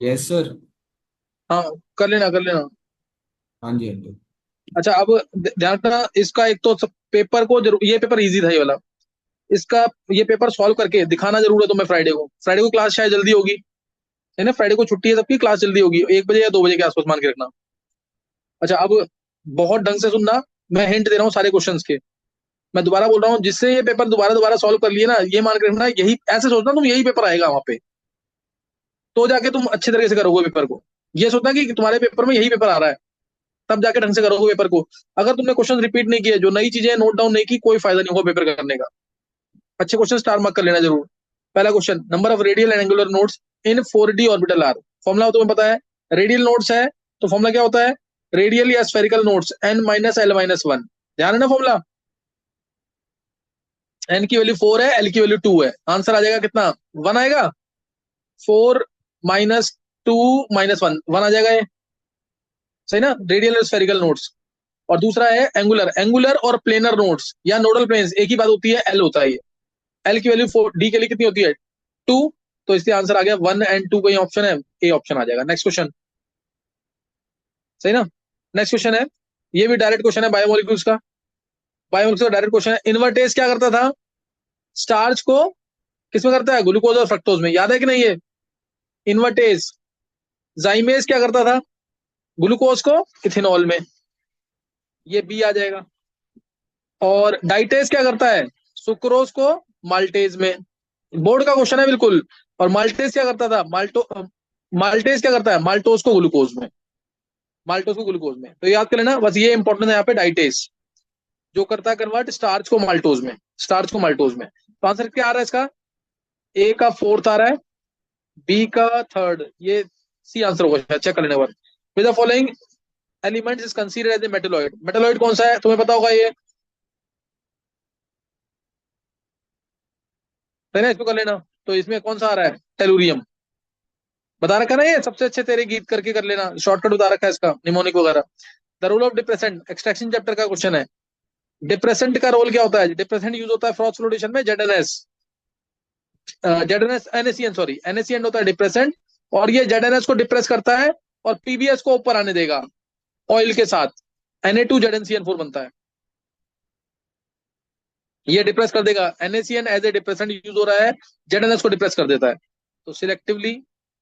Yes sir. हाँ, कर लेना कर लेना। हाँ जी, हाँ जी। अच्छा, अब ध्यान रखना इसका, एक तो पेपर को जरूर, ये पेपर इजी था ये वाला। इसका ये पेपर सॉल्व करके दिखाना जरूर है तुम्हें। फ्राइडे को क्लास शायद जल्दी होगी, है ना? फ्राइडे को छुट्टी है सबकी, क्लास जल्दी होगी, 1 बजे या 2 बजे के आसपास मान के रखना। अच्छा, अब बहुत ढंग से सुनना। मैं हिंट दे रहा हूँ सारे क्वेश्चंस के। मैं दोबारा बोल रहा हूँ, जिससे ये पेपर दोबारा दोबारा सॉल्व कर लिए ना, ये मान के रखना, यही ऐसे सोचना तुम यही पेपर आएगा वहां पे, तो जाके तुम अच्छे तरीके से करोगे पेपर को। ये सोचना कि तुम्हारे पेपर में यही पेपर आ रहा है, तब जाके ढंग से करोगे पेपर को। अगर तुमने क्वेश्चन रिपीट नहीं किए, जो नई चीजें नोट डाउन नहीं की, कोई फायदा नहीं होगा पेपर करने का। अच्छे क्वेश्चन स्टार मार्क कर लेना जरूर। पहला question, number of radial and angular nodes in 4D orbital are. Formula तुम्हें पता है, रेडियल नोड्स है तो फॉर्मूला क्या होता है? रेडियल या स्फेरिकल नोड्स n-l-1। ध्यान है ना फॉर्मूला? n की वैल्यू 4 है, l की वैल्यू 2 है। आंसर आ जाएगा कितना? 1 आएगा। 4 - 2 - 1, 1 आ जाएगा ये। सही ना? रेडियल और स्फेरिकल नोड्स। और दूसरा है एंगुलर। एंगुलर और प्लेनर नोड्स या नोडल प्लेन्स एक ही बात होती है, एल होता है ये। एल की वैल्यू 4, डी के लिए कितनी होती है? 2। तो इसलिए आंसर आ गया 1 और 2 का ऑप्शन है, ए ऑप्शन आ जाएगा। Next question. सही ना? नेक्स्ट क्वेश्चन है, ये भी डायरेक्ट क्वेश्चन है बायोमोलिक्यूल्स का। बायोमोलिक्यूल्स का डायरेक्ट क्वेश्चन है, इन्वर्टेज क्या करता था? स्टार्च को किसमें करता है? ग्लूकोज और फ्रक्टोज में। याद है कि नहीं ये? इन्वर्टेज। जाइमेज क्या करता था? ग्लूकोज को इथेनॉल में। ये बी आ जाएगा। और डाइटेज क्या करता है? सुक्रोज को माल्टेज में। बोर्ड का क्वेश्चन है बिल्कुल। और माल्टेज क्या करता था? माल्टेज क्या करता है? माल्टोज को ग्लूकोज में। माल्टोज को ग्लूकोज में, तो याद कर लेना बस, ये इंपॉर्टेंट है यहाँ पे। डाइटेज जो करता है कन्वर्ट स्टार्च को माल्टोज में। स्टार्च को माल्टोज में। तो आंसर क्या आ रहा है इसका? ए का फोर्थ आ रहा है, बी का थर्ड, ये सी आंसर होगा। चेक कर लेने पर। With the following elements is considered as a metalloid. Metalloid कौन सा है तुम्हें पता होगा ये, है ना? इसको कर लेना। तो इसमें कौन सा आ रहा है? टेलुरियम। बता रखा ना ये, सबसे अच्छे तेरे गीत करके कर लेना, शॉर्टकट बता रखा है इसका, निमोनिक वगैरह। The role of depressant, extraction chapter का क्वेश्चन है। डिप्रेसेंट का रोल क्या होता है? डिप्रेसेंट यूज होता है फ्रॉथ फ्लोटेशन में, जेडएनएस। जेडएनएस एनएसीएन, सॉरी एनएसीएन होता है डिप्रेसेंट। और ये जेडएनएस को डिप्रेस करता है और पीबीएस को ऊपर आने देगा ऑयल के साथ। Na2 ZnCN4 बनता है। ये डिप्रेस कर देगा, NaCN as a depressant use हो रहा है, जेडएनएस को डिप्रेस कर देता है। तो selectively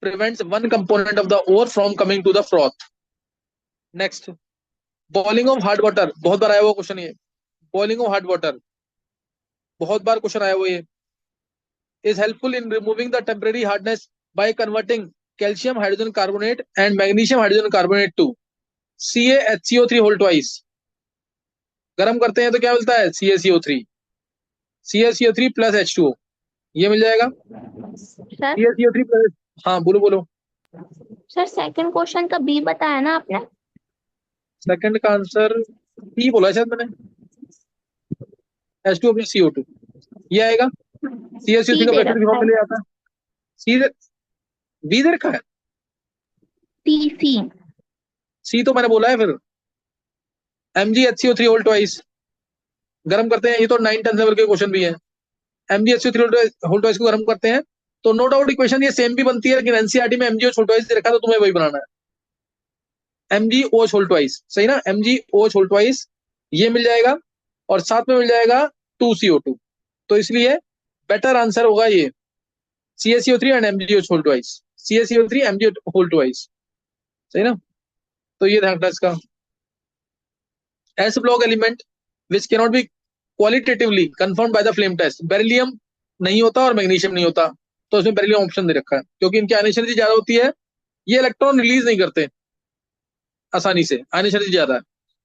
prevents one component of the ore from coming to the froth. Next, boiling of hard water, बहुत बार आया हुआ क्वेश्चन ये। बॉइलिंग ऑफ हार्ड वाटर बहुत बार क्वेश्चन आया हुआ ये। Is helpful in removing the temporary hardness by converting calcium hydrogen carbonate and magnesium hydrogen carbonate to CaHCO3 whole twice. गर्म करते हैं तो क्या मिलता है? CaCO3। CaCO3 प्लस H2O, ये मिल जाएगा। सर। CaCO3 प्लस, हाँ बोलो बोलो। सर, सेकंड क्वेश्चन का बी बताया ना आपने? सेकंड का आंसर सी बोला है शायद मैंने। H2O प्लस CO2, ये आएगा। CaCO3 सी का दे ब्रैकेट रखा फॉर्म है। में ले आता है। सी, बी दे रखा है। T C. सी तो मैंने बोला है फिर। MgHCO3 whole twice. गर्म करते हैं, ये तो 9 10 लेवल के क्वेश्चन भी है। MgHCO3 होल ट्वाइस को गर्म करते हैं तो नो डाउट इक्वेशन ये सेम भी बनती है, लेकिन एनसीईआरटी में MgO होल ट्वाइस दे रखा है, तो तुम्हें वही बनाना है। MgO होल ट्वाइस, सही ना? MgO होल ट्वाइस ये मिल जाएगा। और साथ में मिल जाएगा 2CO2। तो इसलिए बेटर आंसर होगा ये, CaCO3 and MgO whole twice. CaCO3 MgO whole twice, सही ना? तो ये ध्यान रखना इसका। S block element which can not be qualitatively confirm by the flame test. Beryllium नहीं होता और मैग्नीशियम नहीं होता, तो इसमें बेरिलियम ऑप्शन दे रखा है, क्योंकि इनकी आयनिक एनर्जी ज्यादा होती है। ये इलेक्ट्रॉन रिलीज नहीं करते आसानी से, आयनिक एनर्जी ज्यादा है।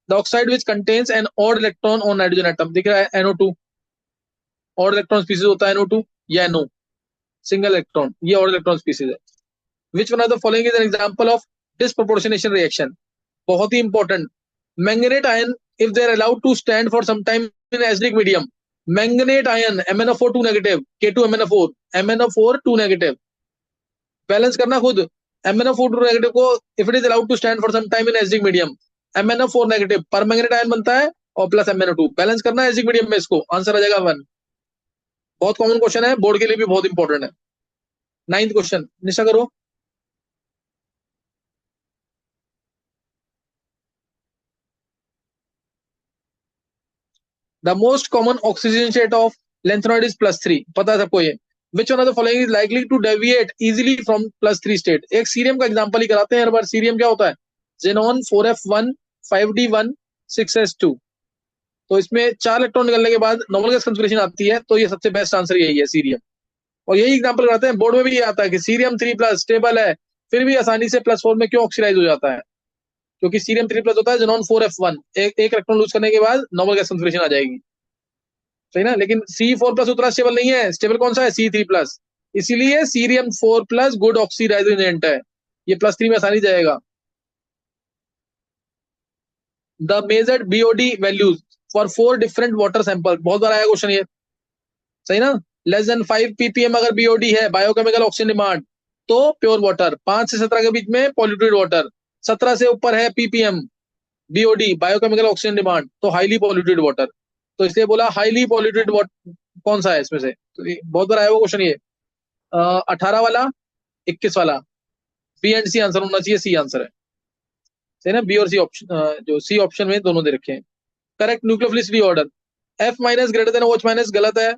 The oxide which contains an odd electron on nitrogen atom, दिख रहा है NO2। ऑड इलेक्ट्रॉन स्पीसीज होता है NO2 या NO, सिंगल इलेक्ट्रॉन, ये ऑड इलेक्ट्रॉन स्पीसीज है। Which one of the following is an example of disproportionation reaction? बहुत ही important. Manganate ion if they are allowed to stand for some time in acidic medium, manganate ion MnO4 2 negative, K2MnO4, MnO4 2 negative, balance करना खुद। MnO4 2 negative को if it is allowed to stand for some time in acidic medium, MnO4 negative पर manganate ion बनता है और plus MnO2, balance करना है acidic medium में, इसको आंसर आ जाएगा 1। बहुत कॉमन क्वेश्चन है, बोर्ड के लिए भी बहुत इंपॉर्टेंट है। 9th क्वेश्चन, निशा करो। The most common oxygen state of lanthanoid is +3, पता है सबको ये। Which one of the following is likely to deviate easily from +3 state. एक सीरियम का एग्जांपल ही कराते हैं हर बार। सीरियम क्या होता है? Xenon 4f1 5d1 6s2। तो इसमें 4 इलेक्ट्रॉन निकलने के बाद नॉर्मल गैस कॉन्फ़िगरेशन आती है, तो ये सबसे बेस्ट आंसर यही है, सीरियम। और यही एग्जांपल कराते हैं, बोर्ड में भी ये आता है कि सीरियम 3+ स्टेबल है, फिर भी आसानी से +4 में क्यों ऑक्सीडाइज हो जाता है? क्योंकि सीरियम 3+ होता है, जेनॉन 4f1, एक इलेक्ट्रॉन लूज करने के बाद नॉर्मल गैस कॉन्फ़िगरेशन आ जाएगी, सही ना। लेकिन C4+ उतना स्टेबल नहीं है, स्टेबल कौन सा है? C3+। इसीलिए सीरियम 4+ गुड ऑक्सीडाइजिंग एजेंट है, ये +3 में आसानी जाएगा। The measured BOD values for 4 different water sample, बहुत बार आया क्वेश्चन ये, सही ना। लेस देन 5 ppm अगर BOD है, बायोकेमिकल ऑक्सीजन डिमांड, तो प्योर वाटर। 5 से 17 के बीच में पॉल्यूटेड वाटर, 17 से ऊपर है ppm BOD biochemical oxygen demand, तो हाईली पॉल्यूटेड वाटर। तो इसलिए बोला हाईली पॉल्यूटेड वाटर कौन सा है इसमें से। तो बहुत बार आया वो क्वेश्चन ये। 18 वाला, 21 वाला, बी एंड सी आंसर होना चाहिए, सी आंसर है, सही ना। बी और सी ऑप्शन, जो सी ऑप्शन में दोनों दे रखे हैं। Correct nucleophilicity order, F- greater than OH- गलत है।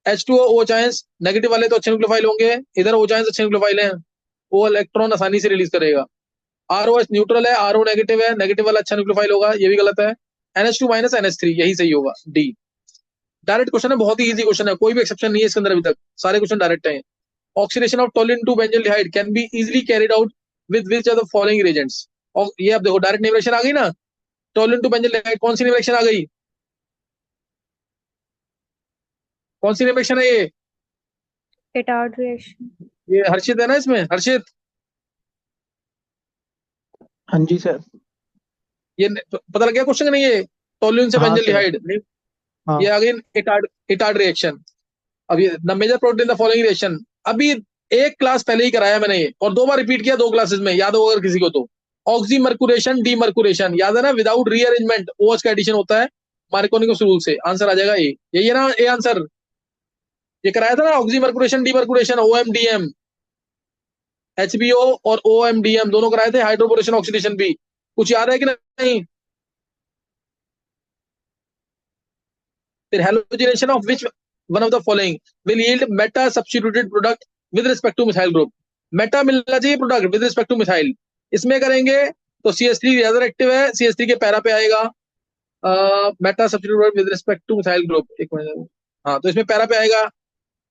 H2O OH आयंस नेगेटिव वाले तो अच्छे न्यूक्लियोफाइल होंगे, इधर OH आयंस अच्छे न्यूक्लियोफाइल हैं, वो इलेक्ट्रॉन आसानी से रिलीज करेगा। ROH न्यूट्रल है, RO नेगेटिव है, नेगेटिव वाला अच्छा न्यूक्लियोफाइल होगा, ये भी गलत है। NH2- NH3 यही सही होगा, डी। डायरेक्ट क्वेश्चन है, बहुत ही इजी क्वेश्चन है, कोई भी एक्सेप्शन नहीं है इसके अंदर अभी तक, सारे क्वेश्चन डायरेक्ट हैं। Oxidation of toluene to benzaldehyde can be easily carried out with which are the following reagents. और ये अब देखो डायरेक्ट निवेशन आ गई ना, टोलिन टू बेंजल्डिहाइड, कौन सी निवेशन आ गई? कौन सी निवेशन है ये? Petard reaction। ये हर्षित है ना इसमें, हर्षित। हाँ जी सर। ये पता लग गया क्वेश्चन नहीं है? टोल्यूइन से हाँ सर। बेंजल्डिहाइड, हाँ ये आ गई इटार्ड इटार्ड रिएक्शन। अब ये the major product in the following reaction, अभी एक क्लास पहले ही कराया मैंने ये, और 2 बार रिपीट किया 2 क्लासेस में, याद होगा अगर किसी को तो। ऑक्सीमर्कुरेशन डीमर्कुरेशन, याद है ना, विदाउट रीअरेंजमेंट OH का एडिशन होता है मार्कोनिकस रूल से। आंसर आ जाएगा ए, यही है ना ए आंसर। ये कराया था ना, ऑक्सीमर्कुरेशन डीमर्कुरेशन, OMDM, HBO और OMDM दोनों कराए थे, हाइड्रोबोरेशन ऑक्सीडेशन भी। कुछ याद है कि नहीं? फिर halogenation of which one of the following will yield Meta substituted product with respect to methyl group. Meta मिलना चाहिए product with respect to methyl, इसमें करेंगे तो CH3 ज्यादा एक्टिव है, CH3 के पैरा पे आएगा Meta substitute with respect to methyl group, एक मिनट, हाँ तो इसमें पैरा पे आएगा।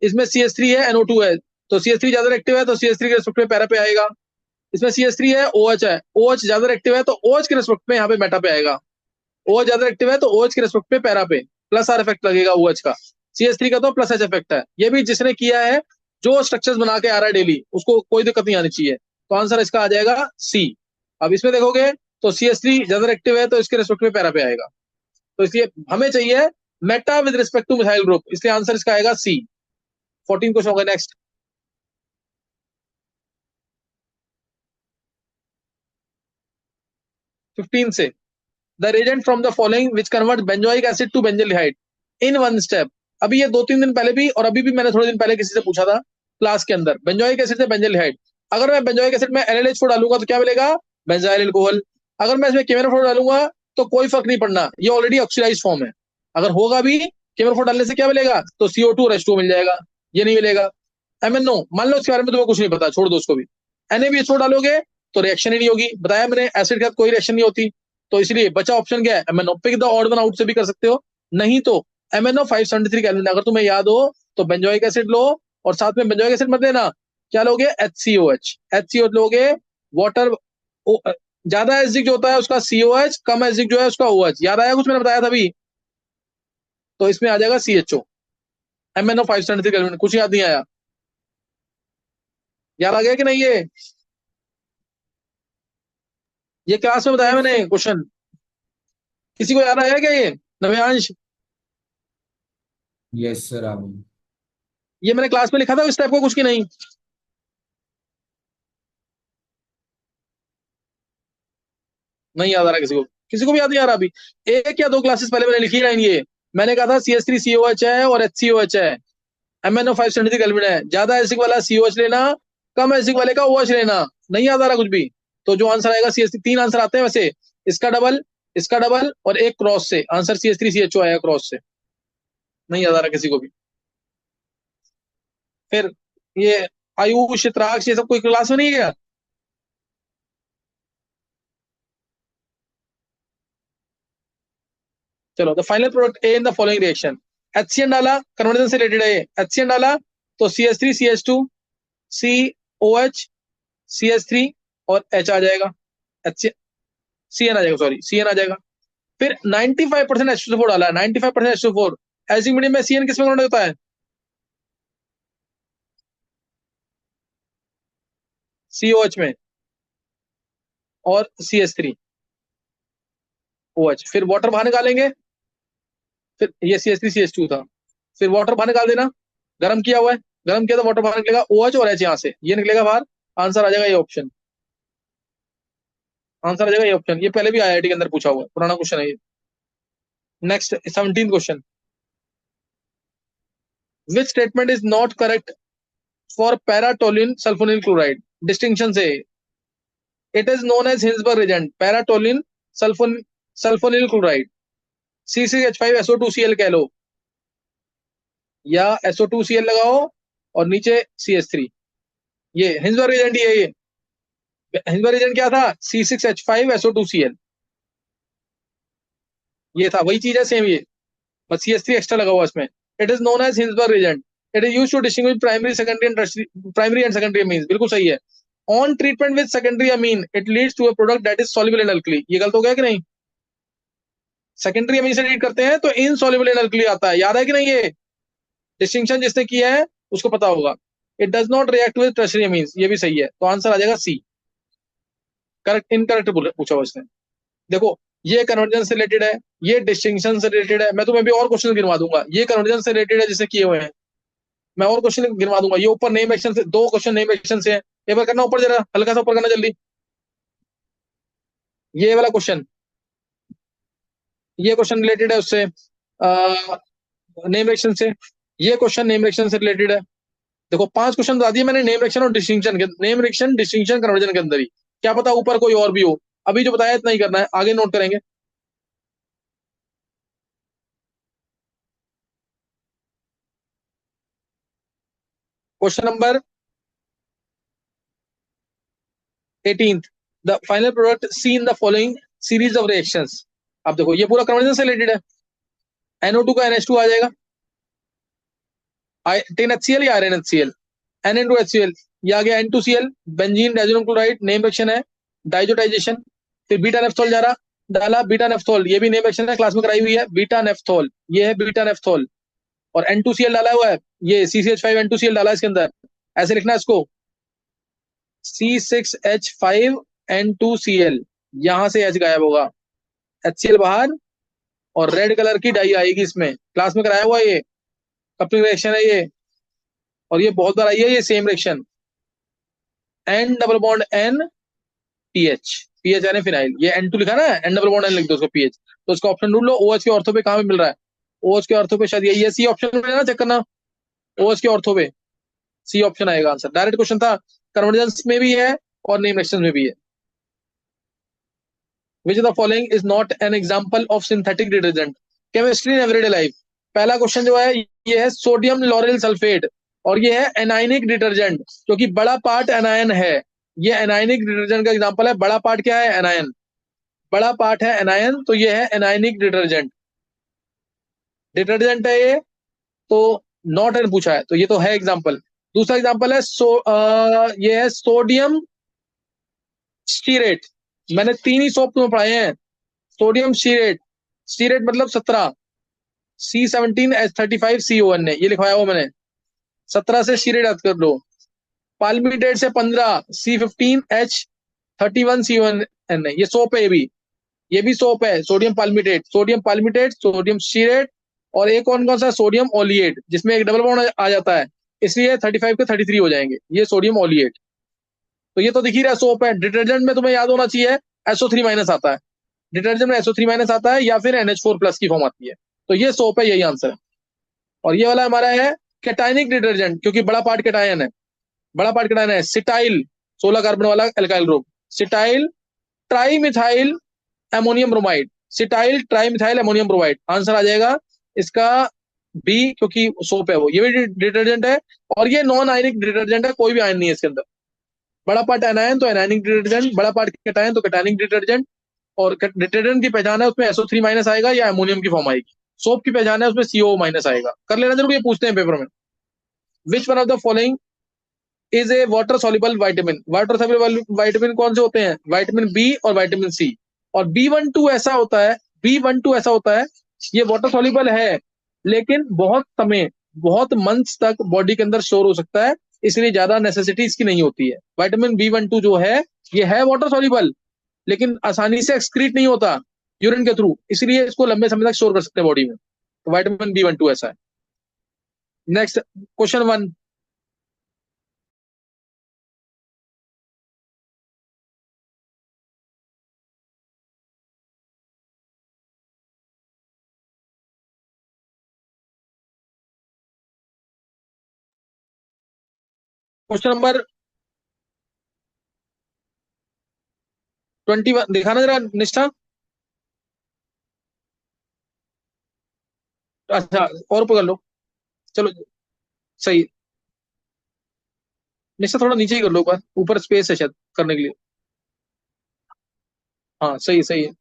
इसमें CH3 है, NO2 है, तो CH3 ज्यादा एक्टिव है, तो CH3 के रिस्पेक्ट में पैरा पे आएगा। इसमें CH3 है, OH है, OH ज्यादा एक्टिव है, तो OH के रिस्पेक्ट में यहाँ पे मेटा पे आएगा। OH ज्यादा एक्टिव है तो OH के रिस्पेक्ट पे पैरा पे प्लस आर इफेक्ट लगेगा OH का। CH3 का तो प्लस H इफेक्ट है। ये भी जिसने किया है, जो स्ट्रक्चर्स बना के आ रहा है डेली, उसको कोई दिक्कत नहीं आनी चाहिए। तो आंसर इसका आ जाएगा सी। अब इसमें देखोगे तो CH3 ज्यादा एक्टिव है, तो इसके रिस्पेक्ट में पैरा पे आएगा, तो इसलिए हमें चाहिए meta with respect to methyl group, इसलिए आंसर इसका आएगा सी। 14 क्वेश्चन होगा नेक्स्ट। 15 से, the reagent from the following which convert benzoic acid to benzaldehyde in 1 step. अभी ये 2-3 दिन पहले भी, और अभी भी मैंने थोड़े दिन पहले किसी से पूछा था क्लास के अंदर, बेंजोइक एसिड से बेंजल्डिहाइड। अगर मैं बेंजोइक एसिड में LLH4 डालूंगा तो क्या मिलेगा? Benzyl alcohol. अगर मैं इसमें केमेनोफोर डालूंगा तो कोई फर्क नहीं पड़ना, ये ऑलरेडी ऑक्सीडाइज फॉर्म है। अगर होगा भी केमेनोफोर डालने से क्या मिलेगा? तो CO2 और H2O मिल जाएगा, ये नहीं मिलेगा। MnO मान लो इसके बारे में तुम्हें कुछ नहीं पता, छोड़ दो उसको भी। NaBH4 डालोगे तो रिएक्शन ही नहीं होगी, बताया मैंने, एसिड के साथ कोई रिएक्शन नहीं होती। तो इसलिए बचा ऑप्शन क्या है? MnO। Pick the odd one out से भी कर सकते हो, नहीं तो MnO 573 कैलोरी, अगर तुम्हें याद हो तो बेंजोइक एसिड लो, और साथ में बेंजोइक एसिड मत लेना, क्या लोगे? HCOH लोगे। वाटर ज्यादा एसिडिक जो होता है उसका COH, कम एसिडिक जो है उसका OH। याद आया कुछ मैंने बताया था अभी? तो इसमें आ जाएगा CHO। MnO 573 कैलोरी, कुछ याद नहीं आया? याद आ गया कि नहीं? ये क्लास में बताया मैंने क्वेश्चन, किसी को याद आया क्या ये? नव्यांश, यस सर राहुल। ये मैंने क्लास में लिखा था इस टाइप को कुछ की नहीं? नहीं याद आ रहा किसी को? किसी को भी याद नहीं आ रहा? अभी 1 या 2 क्लासेस पहले मैंने लिखी लाइन ये, मैंने कहा था CH3COH है और HCOH है, MnO 573 कैल्विन है। ज्यादा एसिडिक वाला COH लेना, कम एसिडिक वाले का OH लेना। नहीं याद आ रहा कुछ भी? तो जो आंसर आएगा CH3, 3 आंसर आते हैं वैसे, इसका डबल, इसका डबल और एक क्रॉस से, आंसर CH3CHO आया क्रॉस से, नहीं याद आ रहा किसी को भी। फिर ये आयुष, चित्राक्ष, ये सब कोई क्लास में नहीं है क्या? चलो, the final product A in the following reaction, HCN डाला, कन्वर्जन से रिलेटेड है ये, HCN डाला तो CH3CH2 COH CH3 और H आ जाएगा, CN आ जाएगा, सॉरी CN आ जाएगा। फिर 95% H2O डाला है, 95% H2O, एसिडिक मीडियम में CN किस में कन्वर्ट होता है? COH में और CH3OH। फिर वाटर बाहर निकालेंगे, फिर ये CH3CH2 था, फिर वाटर बाहर निकाल देना, गर्म किया हुआ है, गर्म किया तो वाटर बाहर निकलेगा, OH और H यहाँ से, ये निकलेगा बाहर, आंसर आ जाएगा ये ऑप्शन, आंसर आ जाएगा ये ऑप्शन। ये पहले भी IIT के अंदर पूछा हुआ है, पुराना क्वेश्चन है ये। Next 17 question, which statement is not correct for para toluene sulphonyl chloride? Distinction से, it is known as Hinsberg reagent, para toluene sulphonyl chloride, C6H5SO2Cl कह लो, या SO2Cl लगाओ और नीचे CH3, ये हिंसबर्ग रिएजेंट ही है। ये हिंसबर्ग रिएजेंट क्या था? C6H5SO2Cl, ये था, वही चीज है सेम ये, बस CH3 एक्स्ट्रा लगा हुआ इसमें। It is known as Hinsberg reagent, it is used to distinguish primary secondary and tertiary, primary and secondary amines, बिल्कुल सही है। On treatment with secondary amine it leads to a product that is soluble in alkali, ये गलत हो गया कि नहीं? Secondary amine से ट्रीट करते हैं तो इनसॉल्युबल इन अल्कली आता है, याद है कि नहीं? ये डिस्टिंक्शन जिसने किया है उसको पता होगा। It does not react with tertiary amines, ये भी सही है, तो आंसर आ जाएगा C। करेक्ट इनकरेक्ट पूछा हुआ इसने। देखो, ये कन्वर्जन से रिलेटेड है, ये डिस्टिंक्शन से रिलेटेड है, मैं तुम्हें भी और क्वेश्चन गिनवा दूंगा, ये कन्वर्जन से रिलेटेड है जिसने किए हुए हैं, मैं और क्वेश्चन गिनवा दूंगा। ये ऊपर नेम एक्शन से, 2 क्वेश्चन नेम एक्शन से है, एक बार करना ऊपर, जरा हल्का सा ऊपर करना जल्दी, ये वाला क्वेश्चन, ये क्वेश्चन रिलेटेड है उससे, नेम रिएक्शन से, ये क्वेश्चन नेम रिएक्शन से रिलेटेड है। देखो 5 क्वेश्चन बता दिए मैंने नेम रिएक्शन और डिस्टिंक्शन के, नेम रिएक्शन डिस्टिंक्शन कन्वर्जन के अंदर ही, क्या पता ऊपर कोई और भी हो, अभी जो बताया इतना ही करना है, आगे नोट करेंगे। Question number 18, the final product C in the following series of reactions. अब देखो ये पूरा कन्वर्जन से रिलेटेड है, NO2 का NH2 आ जाएगा, 10HCl या Iron HCl, NN2HCl, ये आ गया N2Cl, benzene diazonium chloride, name reaction है, डाइजोटाइजेशन। फिर बीटा नेफ्थोल जा रहा, डाला बीटा नेफ्थोल, ये भी नेम रिएक्शन है, क्लास में कराई हुई है, बीटा नेफ्थोल, ये है बीटा नेफ्थोल, और N2Cl डाला हुआ है, ये C6H5N2Cl डाला है इसके अंदर, ऐसे लिखना है इसको, C6H5N2Cl, यहां से H गायब होगा, HCl बाहर, और रेड कलर की डाई आएगी इसमें, क्लास में कराया हुआ ये कपलिंग रिएक्शन है ये, और ये बहुत बार आई है ये same reaction, N double bond N PH, PH यानी फिनाइल, ये N2 लिखा ना, N डबल बॉन्ड N लिख दो उसको PH, तो उसका ऑप्शन ढूंढ लो, OH के ऑर्थो पे कहां पे मिल रहा है, OH के ऑर्थो पे शायद यही है, C ऑप्शन में ना, चेक करना, OH के ऑर्थो पे C ऑप्शन आएगा आंसर, डायरेक्ट क्वेश्चन था, कन्वर्जेंस में भी है और नेम रिएक्शन में भी है। Which of the following is not an example of synthetic detergent? Chemistry in everyday life, पहला क्वेश्चन जो है ये है सोडियम लॉरेल सल्फेट, और ये है एनायनिक डिटर्जेंट, क्योंकि बड़ा पार्ट एनायन है, ये एनायनिक डिटर्जेंट का एग्जांपल है, बड़ा पार्ट क्या है? एनायन, बड़ा पार्ट है एनायन, तो ये है एनायनिक डिटर्जेंट, डिटर्जेंट है ये, तो नॉट एन पूछा है, तो ये तो है एग्जांपल। दूसरा एग्जांपल है ये है सोडियम स्टीरेट, मैंने 3 ही सोप तुम्हें पढ़ाए हैं, सोडियम स्टीरेट, स्टीरेट मतलब 17, C17H35CON है, ये लिखवाया हुआ मैंने, 17 से स्टीरेट याद कर लो, पाल्मिटेट से 15, C15H31CON है, ये सोप है, ये भी सोप है, सोडियम पाल्मिटेट, सोडियम स्टीरेट, और एक कौन सा? सोडियम ओलिएट, जिसमें एक डबल बॉन्ड आ जाता है, इसलिए 35 के 33 हो जाएंगे, ये सोडियम ओलिएट, तो ये तो दिख ही रहा है सोप है। डिटर्जेंट में तुम्हें याद होना चाहिए SO3- आता है, डिटर्जेंट में SO3- आता है, या फिर NH4+ की फॉर्म आती है, तो ये सोप है, यही आंसर है। और ये वाला हमारा है कैटायनिक डिटर्जेंट, क्योंकि बड़ा पार्ट कैटायन है, बड़ा पार्ट कैटायन है, सिटाइल 16 कार्बन वाला alkyl group, cetyl tri methyl ammonium bromide, cetyl trimethyl ammonium bromide, answer आ जाएगा इसका बी, क्योंकि सोप है वो, ये भी डिटर्जेंट है और ये नॉन आयनिक डिटर्जेंट है, कोई भी आयन नहीं है इसके अंदर। बड़ा पार्ट एनायन तो एनायनिक डिटर्जेंट, बड़ा पार्ट कैटायन तो कैटायनिक डिटर्जेंट। और डिटर्जेंट की पहचान है उसमें SO3 माइनस आएगा या अमोनियम की फॉर्म आएगी। सोप की पहचान है उसमें CO माइनस आएगा। कर लेना जरूर, ये पूछते हैं पेपर में। विच one of the following is a water soluble vitamin, water soluble vitamin कौन से होते हैं? विटामिन बी और विटामिन सी। और B12 ऐसा होता है, B12 ऐसा होता है, ये वाटर सॉल्युबल है लेकिन बहुत समय, बहुत मंथ्स तक बॉडी के अंदर स्टोर हो सकता है, इसलिए ज्यादा नेसेसिटी इसकी नहीं होती है। विटामिन B12 जो है ये है वाटर सॉल्युबल लेकिन आसानी से एक्सक्रीट नहीं होता यूरिन के थ्रू, इसलिए इसको लंबे समय तक स्टोर कर सकते हैं बॉडी में। तो विटामिन B12 ऐसा है। Next question 1। क्वेश्चन नंबर 21 दिखाना जरा निष्ठा। अच्छा और पकड़ लो, चलो सही। निष्ठा थोड़ा नीचे ही कर लो, ऊपर ऊपर स्पेस है शायद करने के लिए। हाँ सही सही है।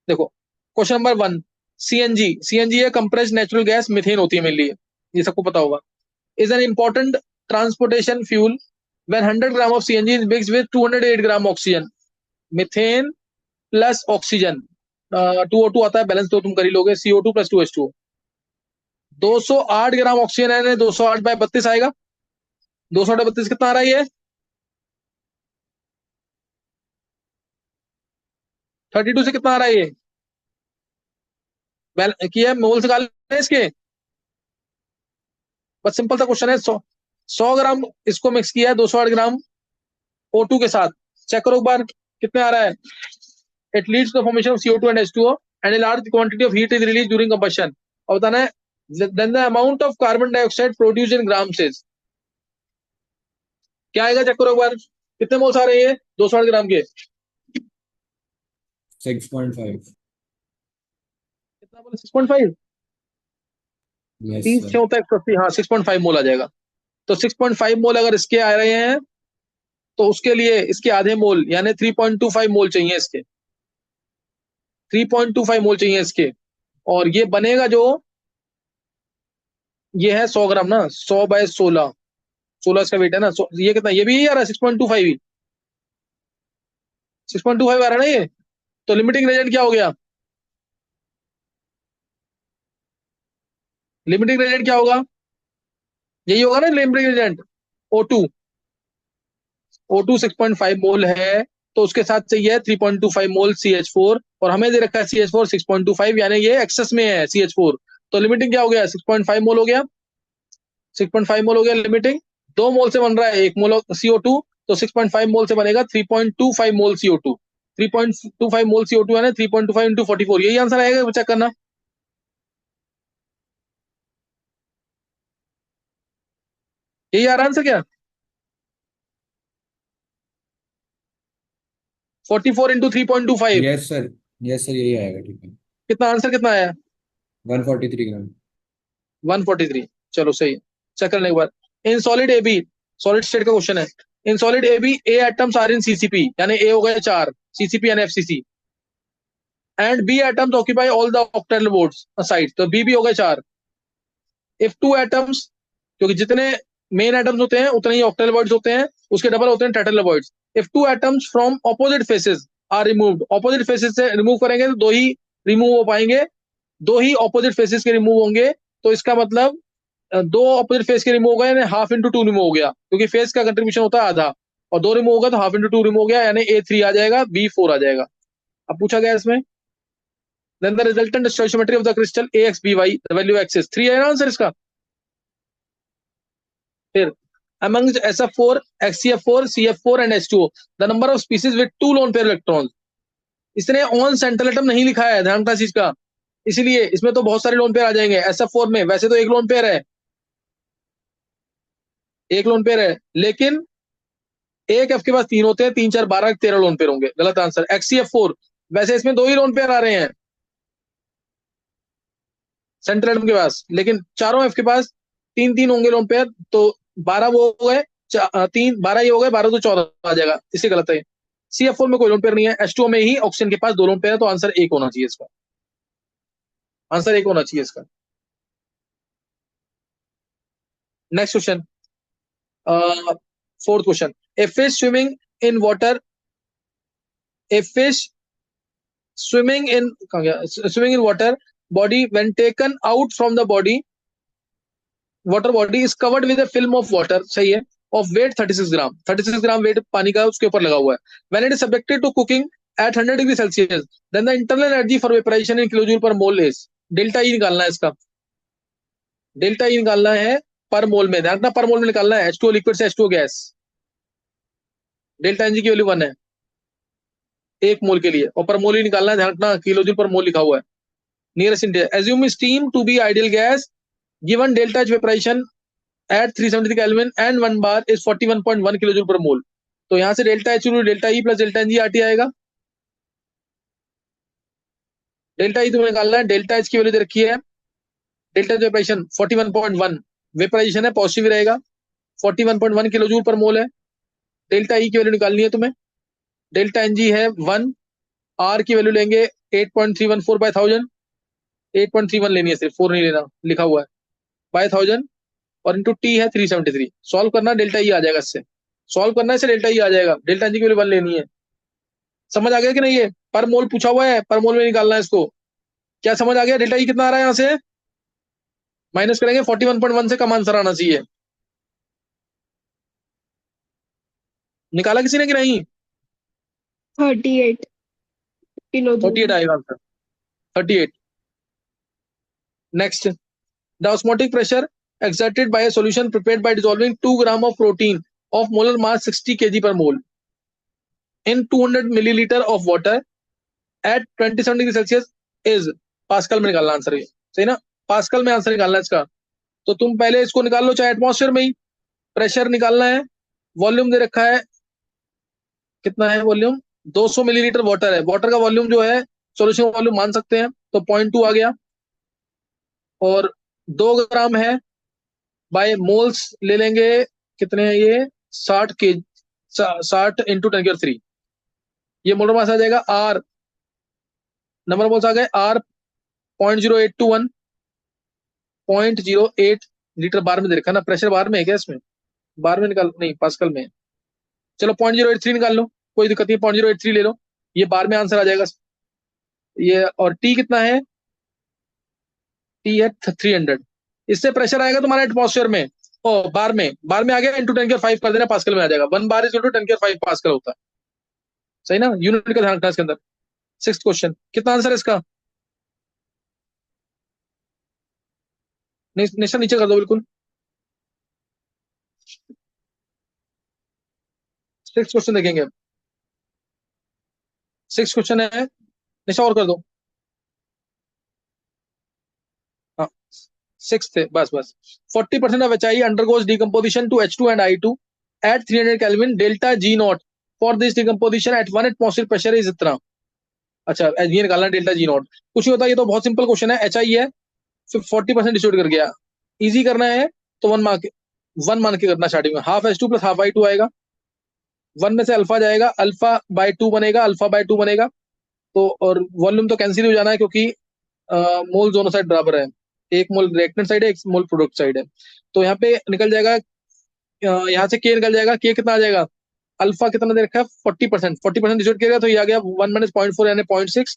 देखो क्वेश्चन नंबर 1, सीएनजी है कंप्रेस्ड नेचुरल गैस, मिथेन होती है मेनली, ये सबको पता होगा। Is an important transportation fuel when 100 gram of CNG is mixed with 208 gram oxygen. Methane plus oxygen, 2O2 आता है, बैलेंस तो तुम कर ही लोगे, CO2 plus 2H2O। 208 gram oxygen है, 208 बाय 32 आएगा। 208 बाय 32 कितना आ रहा है ये? 32 से कितना आ रहा है ये? किया मोल से निकाल इसके, बस सिंपल सा क्वेश्चन है। 100 ग्राम इसको मिक्स किया है 208 ग्राम O2 के साथ, चेक करो एक बार कितने आ रहा है। It leads to formation of CO2 and H2O and a large quantity of heat is release during combustion. और बताना है then the amount of carbon dioxide produce in grams is, क्या आएगा चेक करो एक बार, कितने मोल्स आ रहे हैं ये 208 ग्राम के? 6.5। कितना बोले? 6.5। Yes 30 sir. से होता है 180, हाँ 6.5 मोल आ जाएगा। तो 6.5 मोल अगर इसके आ रहे हैं तो उसके लिए इसके आधे मोल यानी 3.25 मोल चाहिए इसके, 3.25 मोल चाहिए इसके। और ये बनेगा जो, ये है 100 ग्राम ना, 100 बाय 16, 16 इसका वेट है ना। ये कितना, ये भी आ रहा है 6.25 ही, 6.25 आ रहा है ना ये। तो लिमिटिंग रेजेंट क्या हो गया? लिमिटिंग रेजेंट क्या होगा? यही होगा ना लिमिटिंग रेजेंट। O2, O2 6.5 मोल है तो उसके साथ चाहिए 3.25 मोल CH4, और हमें दे रखा है CH4 6.25, यानी ये एक्सेस में है CH4। तो लिमिटिंग क्या हो गया? 6.5 मोल हो गया, 6.5 मोल हो गया लिमिटिंग। 2 मोल से बन रहा है 1 मोल CO2, तो 6.5 मोल से बनेगा 3.25 मोल CO2। 3.25 मोल CO2 है ना, 3.25 इंटू 44, यही आंसर आएगा, चेक करना। यही आ रहा आंसर क्या? 44 into 3.25, yes sir, yes sir, यही आएगा। ठीक है। कितना आंसर कितना आया? 143 ग्राम। 143। चलो सही है, चेक करने के बाद। In solid AB, solid state का क्वेश्चन है। In solid AB A atoms are in CCP, यानी ए हो गए 4, CCP and FCC, and B atoms occupy all the octahedral voids sites, तो B भी हो गए 4। इफ 2 एटम्स, क्योंकि जितने मेन एटम्स होते हैं उतने ही ऑक्टेटल बॉइड्स होते हैं, उसके डबल होते हैं tetrahedral voids. If 2 atoms from opposite faces are removed, opposite faces से रिमूव करेंगे तो 2 ही रिमूव हो पाएंगे, 2 ही ऑपोजिट फेसेस के रिमूव होंगे। तो इसका मतलब 2 ऑपोजिट फेस के रिमूव हो गए यानी हाफ इंटू 2 रिमूव हो गया, क्योंकि फेस का कंट्रीब्यूशन होता है आधा, और 2 रिमूव होगा तो हाफ इंटू 2 रिमूव हो गया, यानी A3 आ जाएगा, B4 आ जाएगा। अब पूछा गया इसमें then the resultant stoichiometry of the crystal AXBY, the value x is 3 है ना आंसर इसका। फिर amongst SF4, HCF4, CF4 and H2O, the number of species with 2 lone pair electrons। इसने ऑन सेंट्रल एटम नहीं लिखा है, ध्यान रखना चीज का, इसीलिए इसमें तो बहुत सारे लोन पेयर आ जाएंगे। SF4 में वैसे तो एक लोन पेयर है, एक लोन पेयर है, लेकिन एक F के पास 3 होते हैं, 3 4 12 13 लोन पेयर होंगे, गलत आंसर। HCF4 वैसे इसमें 2 ही लोन पेयर आ रहे हैं, सेंट्रल एटम के पास, लेकिन चारों एफ के पास 3-3 होंगे लोन पेयर, तो 12 वो हो गए, 12 ये हो गए, 12 तो 14 आ जाएगा, इससे गलत है। CF4 में कोई लोन पेयर नहीं है, H2O में ही ऑक्सीजन के पास 2 लोन पेयर है, तो आंसर 1 होना चाहिए इसका, आंसर 1 होना चाहिए इसका। Next question, fourth question, a fish swimming in water, a fish swimming in, कहाँ गया, swimming in water body when taken out from the body, water body is covered with a film of water, सही है, of weight 36 gram, 36 gram weight पानी का उसके ऊपर लगा हुआ है। When it is subjected to cooking at 100 degree Celsius, then the internal energy for vaporisation in kilojoule पर मोल इज, डेल्टा ई निकालना है इसका, डेल्टा ई निकालना है पर मोल में, ध्यान रखना पर मोल में निकालना है, H2O लिक्विड से H2O गैस, डेल्टा एनजी की वैल्यू 1 है 1 मोल के लिए, और पर मोल ही निकालना है, ध्यान रखना किलोजूल पर मोल लिखा हुआ है। Nearest India, assume steam to be ideal gas, given delta H vaporization at 373 Kelvin and 1 bar is 41.1 kilojoule पर मोल, तो यहां से delta H delta E plus delta n g RT आएगा। डेल्टा ई तुम्हें निकालना है, डेल्टा एच की value दे रखी है, डेल्टा एच वेपराइजेशन 41.1, वेपराइजेशन है पॉजिटिव रहेगा, 41.1 किलोजूल पर मोल है। डेल्टा ई की वैल्यू निकालनी है तुम्हें, डेल्टा एनजी है 1, आर की वैल्यू लेंगे 8.314 बाय 1000, 8.31 लेनी है, सिर्फ 4 नहीं लेना, लिखा हुआ है बाय 1000, और इंटू टी है 373, सॉल्व करना, डेल्टा ई आ जाएगा, इससे सॉल्व करना है, इससे डेल्टा ई आ जाएगा, डेल्टा जी की वैल्यू 1 लेनी है। समझ आ गया कि नहीं, ये पर मोल पूछा हुआ है, पर मोल में निकालना है इसको, क्या समझ आ गया, डेल्टा ई कितना आ रहा है, यहां से माइनस करेंगे, 41.1 से कम आंसर आना चाहिए, निकाला किसी ने कि नहीं, 38 किलो 38 आएगा answer, 38। Next, the osmotic pressure exerted by a solution prepared by dissolving 2 gram of protein of molar mass 60 kg per mole in 200 milliliter of water at 27 degree Celsius is, pascal में निकालना answer, ये सही ना, pascal में answer निकालना है इसका, तो तुम पहले इसको निकाल लो, चाहे एटमॉस्फेयर में ही, प्रेशर निकालना है, वॉल्यूम दे रखा है, कितना है वॉल्यूम, 200 मिलीलीटर वाटर है, वाटर का वॉल्यूम जो है सोल्यूशन वॉल्यूम मान सकते हैं, तो 0.2 आ गया, और 2 ग्राम है, बाय मोल्स ले लेंगे, कितने हैं ये, 60 के 60 इंटू 10⁻3, ये मोलर मास आ जाएगा, आर नंबर मोल्स आ गए, आर 0.0821, 0.08 लीटर बार में दे रखा ना, प्रेशर बार में है क्या, इसमें बार में निकाल, नहीं पास्कल में है, चलो 0.083 निकाल लो, कोई दिक्कत नहीं, 0.083 ले लो, ये बार में आंसर आ जाएगा ये, और टी कितना है, टी है 300, इससे प्रेशर आएगा तुम्हारा एटमॉस्फेयर में, ओ बार में आ गया, इंटू 10⁻5 कर देना, पास्कल में आ जाएगा, 1 बार इज इक्वल टू 10⁻5 पास्कल होता है, सही ना, यूनिट का ध्यान रखना इसके अंदर। 6th क्वेश्चन, कितना आंसर है इसका, निशा नीचे कर दो बिल्कुल। 6th क्वेश्चन देखेंगे, 6th क्वेश्चन है, निशा और कर दो, हाँ 6th है, बस बस, 40% of HI undergoes decomposition to H2 and I2 at 300 Kelvin, delta G naught for this decomposition at 1 atmosphere pressure is इतना, अच्छा ये निकालना डेल्टा जी नॉट, कुछ नहीं होता, ये तो बहुत सिंपल क्वेश्चन है, HI है, फिर 40% डिस्ट्रीब्यूट कर गया, इजी करना है तो 1 मान के करना, स्टार्टिंग में half H2 plus half I2 आएगा, 1 में से अल्फा जाएगा, अल्फा बाय 2 बनेगा, अल्फा बाय 2 बनेगा, तो और वॉल्यूम तो कैंसिल हो जाना है, क्योंकि मोल दोनों साइड बराबर है, एक मोल रिएक्टेंट साइड है, एक मोल प्रोडक्ट साइड है, तो यहाँ पे निकल जाएगा, यहाँ से के निकल जाएगा, के कितना आ जाएगा, अल्फा कितना दे रखा है 40%, 40% डिस्ट्रीब्यूट किया तो ये आ गया 1 माइनस 0.4 यानी 0.6,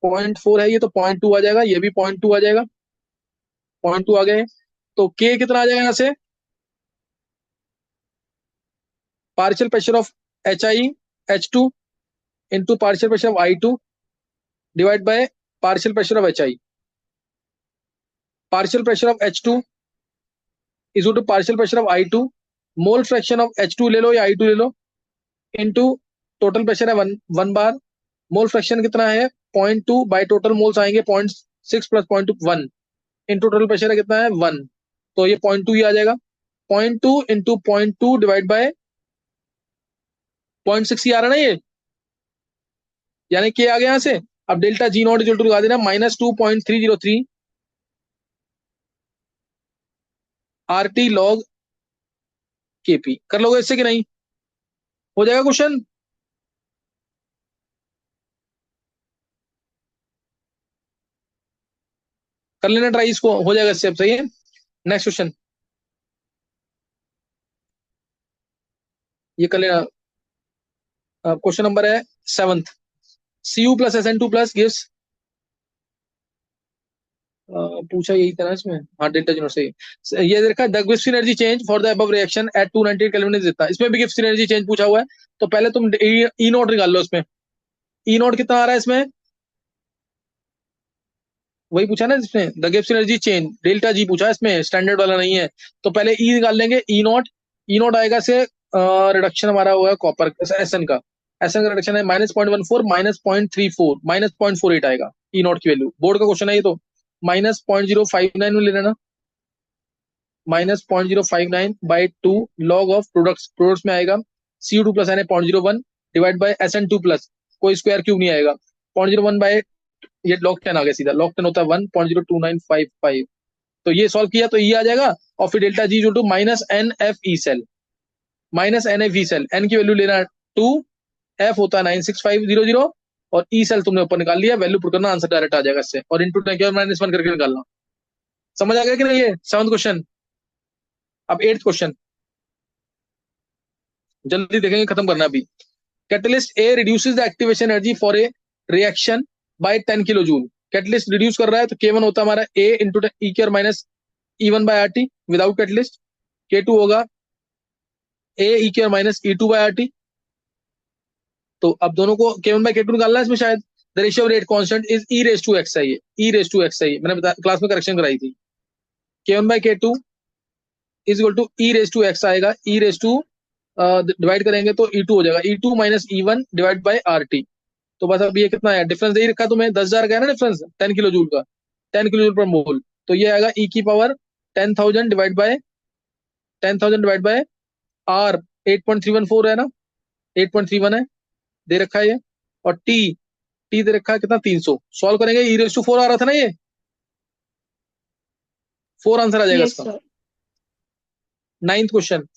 0.4 है ये, तो 0.2 आ जाएगा, ये भी 0.2 आ जाएगा, 0.2 आ गए, तो के कितना आ जाएगा यहाँ से, partial pressure of HI H2 into partial pressure of I2 divide by partial pressure of HI, partial pressure of H2 is to partial pressure of I2, mole fraction of H2 ले लो या I2 ले लो, into total pressure है 1 बार, mole fraction कितना है 0.2 by total moles आएंगे 0.6 plus 0.2 1, into total pressure है कितना है 1, तो ये 0.2 ही आ जाएगा, 0.2 इंटू 0.2 डिवाइड बाय 0.6 ही आ रहा ना ये, यानी के आ गया यहाँ से, अब delta G not equal to लगा देना -2.303, RT log KP। कर लोगे इससे कि नहीं? हो जाएगा क्वेश्चन? कर लेना ट्राई इसको, हो जाएगा इससे। अब सही है। नेक्स्ट क्वेश्चन ये कर लेना। क्वेश्चन नंबर है 7th। Cu plus SN2 plus gives, पूछा यही था ना इसमें। हाँ, डेल्टा जी नॉट सही। ये देखा, the gives energy change for the above reaction at 298 kelvin is इतना। इसमें भी गिव्स एनर्जी चेंज पूछा हुआ है, तो पहले तुम ई नॉट निकाल लो। इसमें ई नॉट कितना आ रहा है इसमें? वही पूछा ना इसमें, the gives energy change delta G पूछा है इसमें, स्टैंडर्ड वाला नहीं है। तो पहले ई निकाल लेंगे, ई नॉट आएगा से रिडक्शन हमारा हुआ है कॉपर एसएन का। एसएन का रिडक्शन है -0.14 -0.34 -0.48 आएगा ई नॉट की वैल्यू। बोर्ड का क्वेश्चन है ये तो। -0.059 में ले लेना, -0.059 बाई 2 लॉग ऑफ प्रोडक्ट्स में आएगा। Cu2 plus n 0.01 divide by SN2 plus, कोई स्क्वायर क्यूब नहीं आएगा, 0.01 बाई, ये log 10 आ गया सीधा। log 10 होता है 1.02955। तो ये सॉल्व किया तो ये आ जाएगा। और फिर delta G to minus n F E cell, n की वैल्यू लेना 2, एफ होता है 96500 और ई सेल तुमने ऊपर निकाल लिया, वैल्यू पुट करना, आंसर डायरेक्ट आ जाएगा इससे। और इंटू -1 करके निकालना। समझ आ गया कि नहीं? ये 7th क्वेश्चन। अब 8th क्वेश्चन जल्दी देखेंगे, खत्म करना अभी। Catalyst a reduces the activation energy for a reaction by 10 kilo joule. Catalyst reduce कर रहा है तो K1 होता है हमारा ए इंटू ई केयर minus E1 by RT without catalyst. K2 होगा ए ई केयर माइनस E2 बाय RT। तो अब दोनों को K1 बाय K2 निकालना है इसमें शायद। The ratio of rate constant is E raise to x है, ये E रेज टू एक्स है, ये मैंने क्लास में करेक्शन कराई थी। K1 by K2 is equal to E raise to x आएगा, E रेज टू डिवाइड करेंगे तो E2 हो जाएगा, E2 minus E1 divide by RT। तो बस अब ये कितना है, डिफरेंस दे ही रखा तुम्हें, 10,000 का है ना डिफरेंस, 10 किलो जूल का, 10 किलो जूल पर मोल। तो ये आएगा E की पावर 10,000 डिवाइड बाय R 8.314 है ना, 8.31 है, दे रखा है ये। और T दे रखा है कितना, 300। सॉल्व करेंगे, E रेज टू 4 आ रहा था ना, ये 4 आंसर आ जाएगा यस इसका। Sir. 9th question,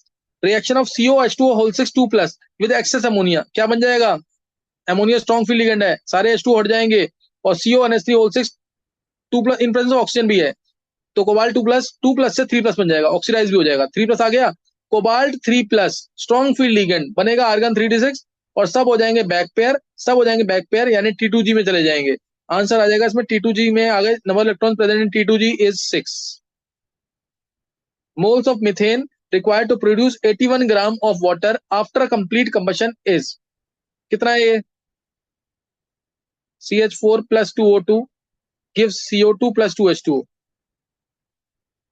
reaction of COH2O whole 6 2 plus with excess ammonia, क्या बन जाएगा? अमोनिया स्ट्रॉन्ग फील्ड लिगेंड है, सारे H2 हट जाएंगे और CONH3 whole 6 2 plus in presence of oxygen भी है, तो कोबाल्ट 2 प्लस से 3 प्लस बन जाएगा, ऑक्सीडाइज भी हो जाएगा। 3 प्लस आ गया, cobalt 3 plus strong field ligand बनेगा आर्गन 3d6 और सब हो जाएंगे बैक पेयर, यानी T2G में चले जाएंगे। आंसर आ जाएगा इसमें T2G में आ गए, number electron present in T2G is 6। Moles of methane required to produce 81 gram of water after complete combustion is, कितना है ये? CH4 plus 2O2 gives CO2 plus 2H2O।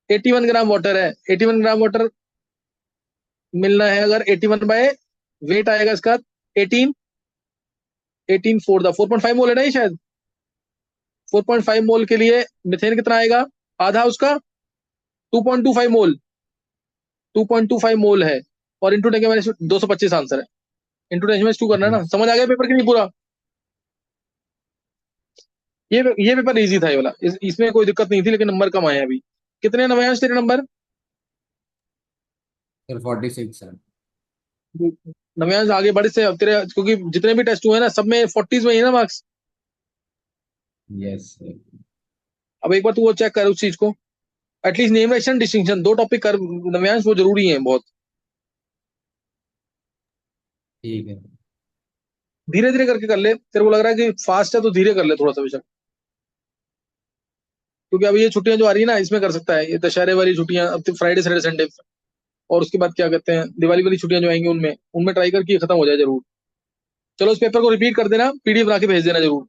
81 gram water है, 81 ग्राम वाटर मिलना है अगर 81 बाय वेट आएगा इसका 18 4 the 4.5 मोल है ना ये शायद। 4.5 मोल के लिए मिथेन कितना आएगा, आधा उसका 2.25 मोल, 2.25 मोल है। और इंटू 225 आंसर है, इंटू 2 करना है ना। समझ आ गया पेपर की नहीं पूरा? ये पेपर इजी था ये वाला, इसमें कोई दिक्कत नहीं थी, लेकिन नंबर कम आए अभी। कितने नवायांश तेरे नंबर? सर 46 है। नवायांश आगे बढ़े से अब तेरे, क्योंकि जितने भी टेस्ट हुए ना सब में 40s में ही ना मार्क्स। Yes sir. अब एक बार तू वो चेक कर उस चीज को, at least name reaction distinction 2 topic कर नवायांश, वो जरूरी है बहुत। ठीक है। धीरे धीरे करके कर ले, तेरे को लग रहा है कि फास्ट है तो धीरे कर ले थोड़ा सा बेशक, क्योंकि अभी ये छुट्टियां जो आ रही है ना इसमें कर सकता है, ये दशहरे वाली छुट्टियां, अब फ्राइडे सैटरडे संडे, और उसके बाद क्या कहते हैं दिवाली वाली छुट्टियां जो आएंगी उनमें ट्राई कर कि खत्म हो जाए जरूर। चलो उस पेपर को रिपीट कर देना, PDF बना के भेज देना जरूर,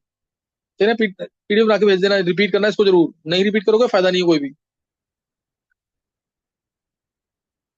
ठीक है ना? PDF बना के भेज देना, रिपीट करना इसको जरूर, नहीं रिपीट करोगे फायदा नहीं है कोई भी।